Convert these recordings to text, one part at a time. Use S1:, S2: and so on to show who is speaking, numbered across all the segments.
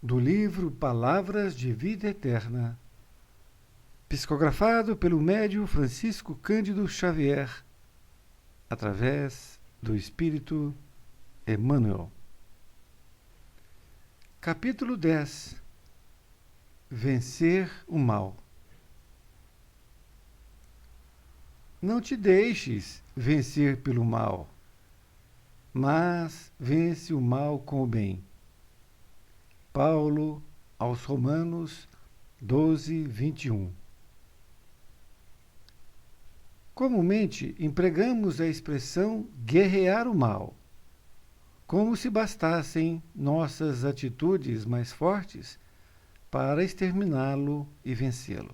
S1: do livro Palavras de Vida Eterna, psicografado pelo médium Francisco Cândido Xavier, através do Espírito Emmanuel. Capítulo 10. Vencer o mal. Não te deixes vencer pelo mal, mas vence o mal com o bem. Paulo aos Romanos 12, 21. Comumente empregamos a expressão guerrear o mal, como se bastassem nossas atitudes mais fortes para exterminá-lo e vencê-lo.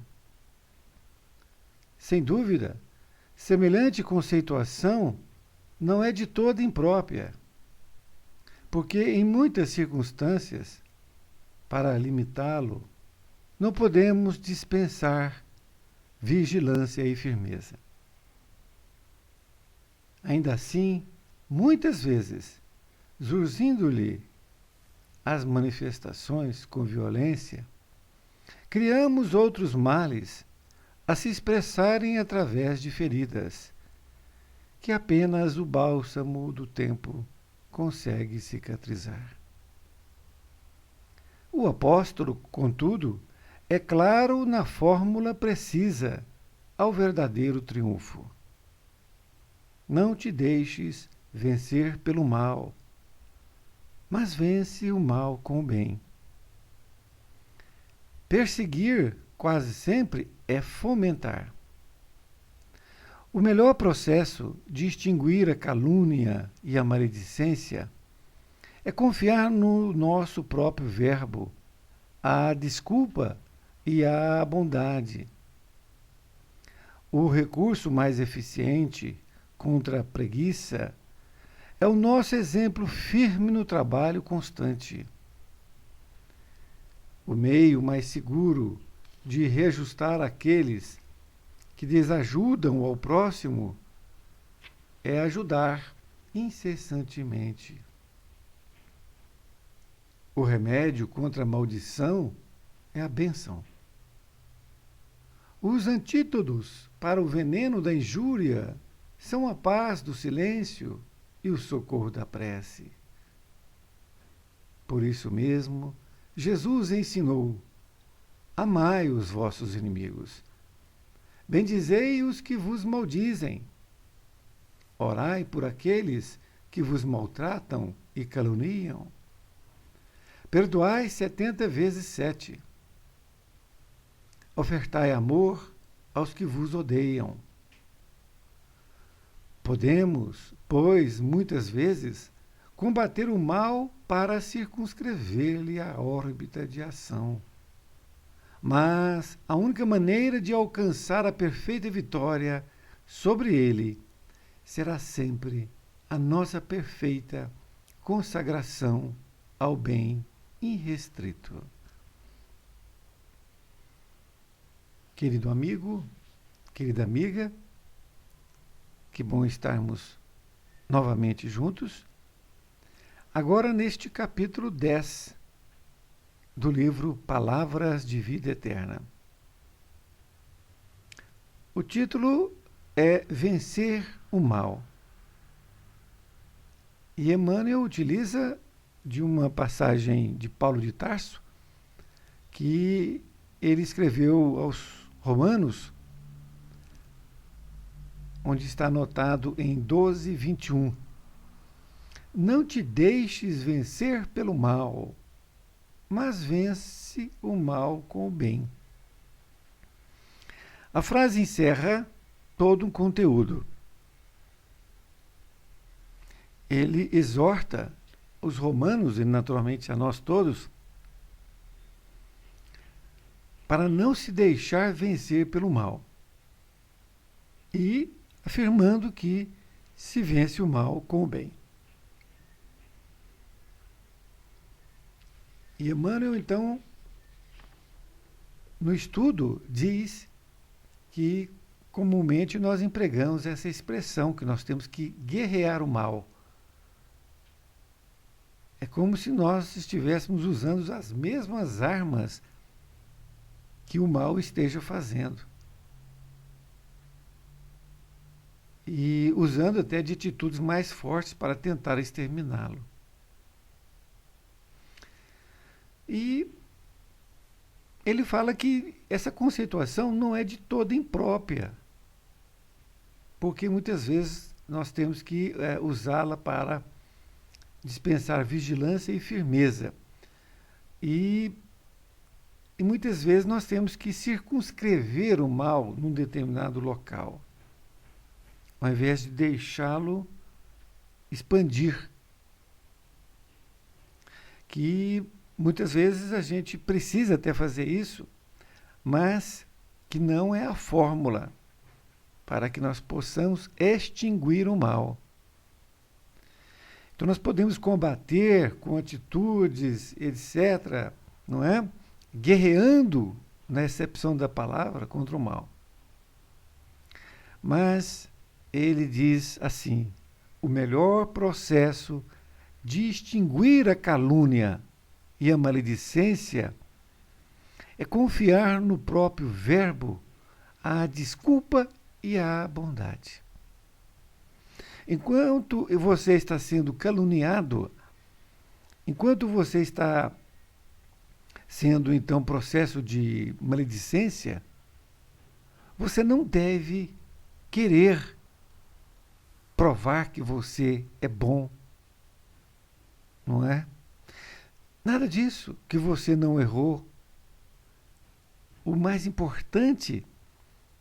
S1: Sem dúvida, semelhante conceituação não é de toda imprópria, porque em muitas circunstâncias, para limitá-lo, não podemos dispensar vigilância e firmeza. Ainda assim, muitas vezes, zurzindo-lhe as manifestações com violência, criamos outros males a se expressarem através de feridas, que apenas o bálsamo do tempo consegue cicatrizar. O apóstolo, contudo, é claro na fórmula precisa ao verdadeiro triunfo. Não te deixes vencer pelo mal, mas vence o mal com o bem. Perseguir, quase sempre, é fomentar. O melhor processo de extinguir a calúnia e a maledicência é confiar no nosso próprio verbo, a desculpa e a bondade. O recurso mais eficiente contra a preguiça é o nosso exemplo firme no trabalho constante. O meio mais seguro de reajustar aqueles que desajudam ao próximo é ajudar incessantemente. O remédio contra a maldição é a bênção. Os antídotos para o veneno da injúria são a paz do silêncio e o socorro da prece. Por isso mesmo, Jesus ensinou: amai os vossos inimigos, bendizei os que vos maldizem, orai por aqueles que vos maltratam e caluniam, perdoai 70 vezes 7, ofertai amor aos que vos odeiam. Podemos, pois, muitas vezes, combater o mal para circunscrever-lhe a órbita de ação. Mas a única maneira de alcançar a perfeita vitória sobre ele será sempre a nossa perfeita consagração ao bem irrestrito. Querido amigo, querida amiga, que bom estarmos novamente juntos. Agora neste capítulo 10 do livro Palavras de Vida Eterna. O título é Vencer o Mal. E Emmanuel utiliza de uma passagem de Paulo de Tarso, que ele escreveu aos Romanos, onde está anotado em 12, 21. Não te deixes vencer pelo mal, mas vence o mal com o bem. A frase encerra todo um conteúdo. Ele exorta os romanos, e naturalmente a nós todos, para não se deixar vencer pelo mal. E afirmando que se vence o mal com o bem. E Emmanuel, então, no estudo, diz que comumente nós empregamos essa expressão que nós temos que guerrear o mal. É como se nós estivéssemos usando as mesmas armas que o mal esteja fazendo. E usando até de atitudes mais fortes para tentar exterminá-lo. E ele fala que essa conceituação não é de toda imprópria, porque muitas vezes nós temos que usá-la para dispensar vigilância e firmeza. E muitas vezes nós temos que circunscrever o mal num determinado local, ao invés de deixá-lo expandir. Que muitas vezes a gente precisa até fazer isso, mas que não é a fórmula para que nós possamos extinguir o mal. Então nós podemos combater com atitudes, etc., não é? Guerreando, na acepção da palavra, contra o mal. Mas ele diz assim: o melhor processo de extinguir a calúnia e a maledicência é confiar no próprio verbo, a desculpa e a bondade. Enquanto você está sendo caluniado, enquanto você está sendo, então, processo de maledicência, você não deve querer provar que você é bom, não é? Nada disso, que você não errou. O mais importante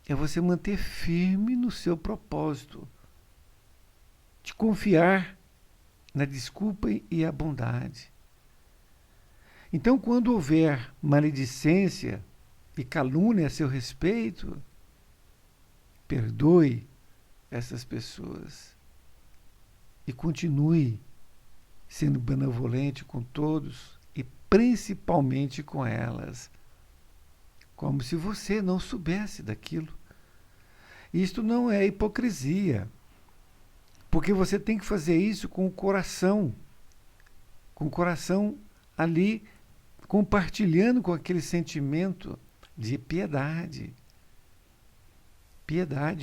S1: é você manter firme no seu propósito, de confiar na desculpa e a bondade. Então, quando houver maledicência e calúnia a seu respeito, perdoe essas pessoas e continue sendo benevolente com todos e principalmente com elas, como se você não soubesse daquilo. Isto não é hipocrisia, porque você tem que fazer isso com o coração ali compartilhando com aquele sentimento de piedade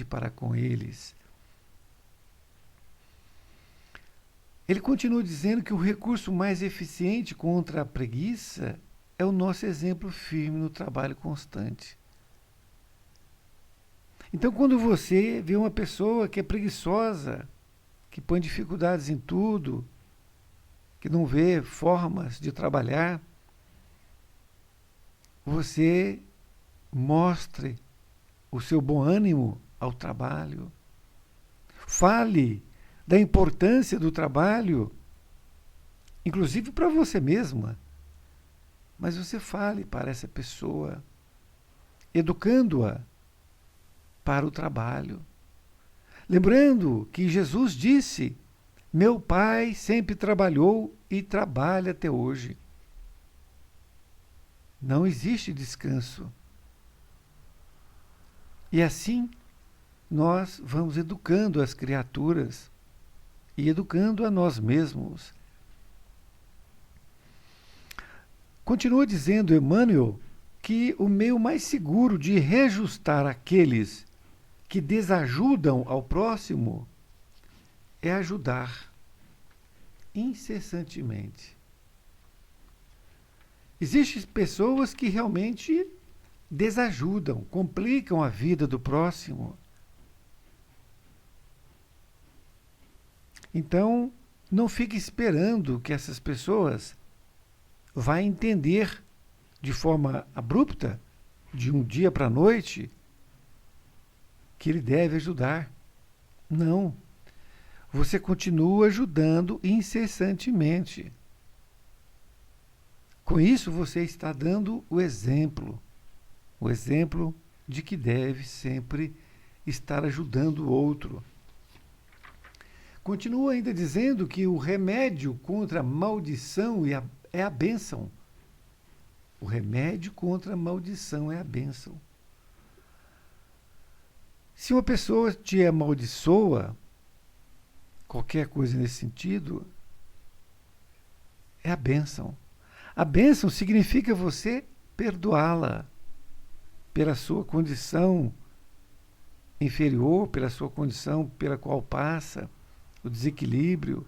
S1: para com eles. Ele continua dizendo que o recurso mais eficiente contra a preguiça é o nosso exemplo firme no trabalho constante. Então, quando você vê uma pessoa que é preguiçosa, que põe dificuldades em tudo, que não vê formas de trabalhar, você mostre o seu bom ânimo ao trabalho. Fale da importância do trabalho, inclusive para você mesma. Mas você fale para essa pessoa, educando-a para o trabalho. Lembrando que Jesus disse: meu pai sempre trabalhou e trabalha até hoje. Não existe descanso. E assim nós vamos educando as criaturas e educando a nós mesmos. Continua dizendo Emmanuel que o meio mais seguro de reajustar aqueles que desajudam ao próximo é ajudar incessantemente. Existem pessoas que realmente desajudam, complicam a vida do próximo. Então, não fique esperando que essas pessoas vão entender de forma abrupta, de um dia para a noite, que ele deve ajudar. Não. Você continua ajudando incessantemente. Com isso, você está dando o exemplo de que deve sempre estar ajudando o outro. Continua ainda dizendo que o remédio contra a maldição é a bênção. O remédio contra a maldição é a bênção. Se uma pessoa te amaldiçoa, qualquer coisa nesse sentido, é a bênção. A bênção significa você perdoá-la pela sua condição inferior, pela sua condição pela qual passa, o desequilíbrio.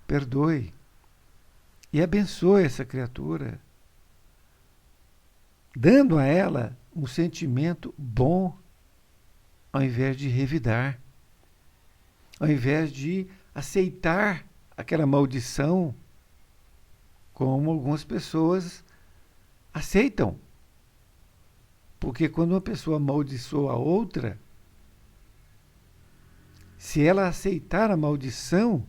S1: Perdoe. E abençoe essa criatura, dando a ela um sentimento bom, ao invés de revidar, ao invés de aceitar aquela maldição, como algumas pessoas aceitam. Porque quando uma pessoa amaldiçoa a outra, se ela aceitar a maldição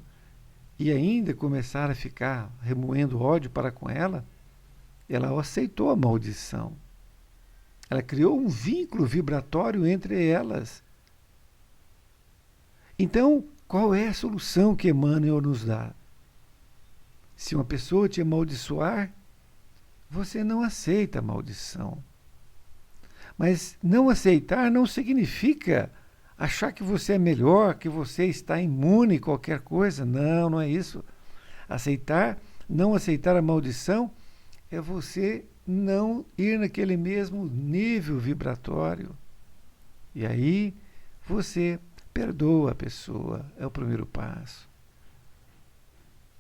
S1: e ainda começar a ficar remoendo ódio para com ela, ela aceitou a maldição. Ela criou um vínculo vibratório entre elas. Então, qual é a solução que Emmanuel nos dá? Se uma pessoa te amaldiçoar, você não aceita a maldição. Mas não aceitar não significa achar que você é melhor, que você está imune a qualquer coisa. Não, não é isso. Não aceitar a maldição é você não ir naquele mesmo nível vibratório. E aí você perdoa a pessoa, é o primeiro passo.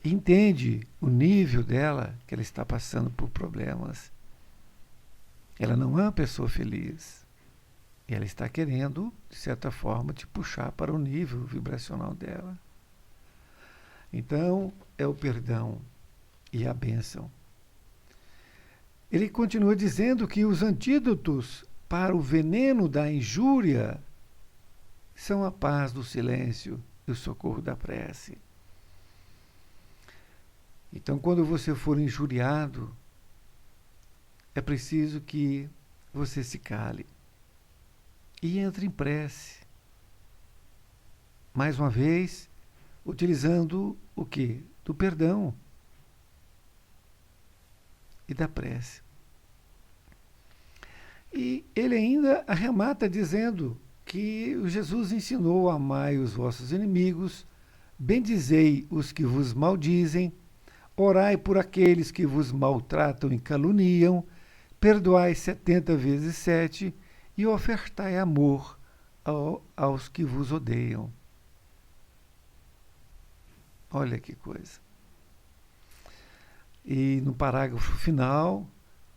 S1: Entende o nível dela, que ela está passando por problemas. Ela não é uma pessoa feliz. E ela está querendo, de certa forma, te puxar para o nível vibracional dela. Então, é o perdão e a bênção. Ele continua dizendo que os antídotos para o veneno da injúria são a paz do silêncio e o socorro da prece. Então, quando você for injuriado, é preciso que você se cale e entre em prece. Mais uma vez, utilizando o quê? Do perdão e da prece. E ele ainda arremata dizendo que Jesus ensinou: amai os vossos inimigos, bendizei os que vos maldizem, orai por aqueles que vos maltratam e caluniam, perdoai 70 vezes 7 e ofertai amor aos que vos odeiam. Olha que coisa. E no parágrafo final,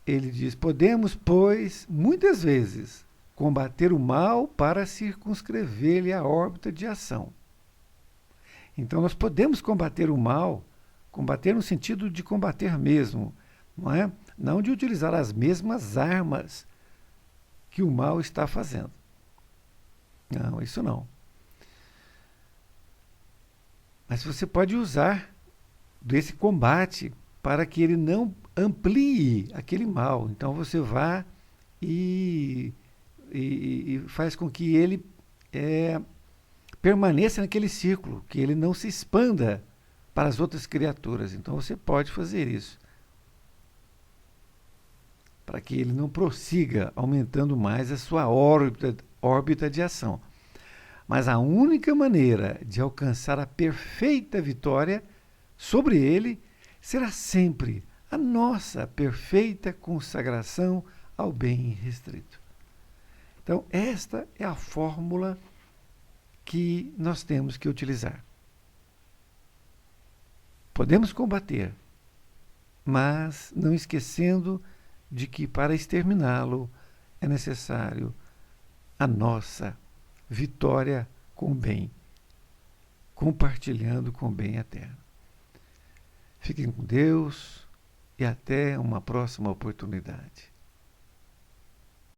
S1: ele diz: podemos, pois, muitas vezes, combater o mal para circunscrever-lhe a órbita de ação. Então, nós podemos combater o mal, combater no sentido de combater mesmo, não é? Não de utilizar as mesmas armas que o mal está fazendo. Não, isso não. Mas você pode usar desse combate para que ele não amplie aquele mal. Então você vá e faz com que ele permaneça naquele círculo, que ele não se expanda para as outras criaturas. Então você pode fazer isso, para que ele não prossiga aumentando mais a sua órbita de ação. Mas a única maneira de alcançar a perfeita vitória sobre ele será sempre a nossa perfeita consagração ao bem restrito. Então, esta é a fórmula que nós temos que utilizar. Podemos combater, mas não esquecendo de que para exterminá-lo é necessário a nossa vitória com o bem, compartilhando com o bem eterno. Fiquem com Deus e até uma próxima oportunidade.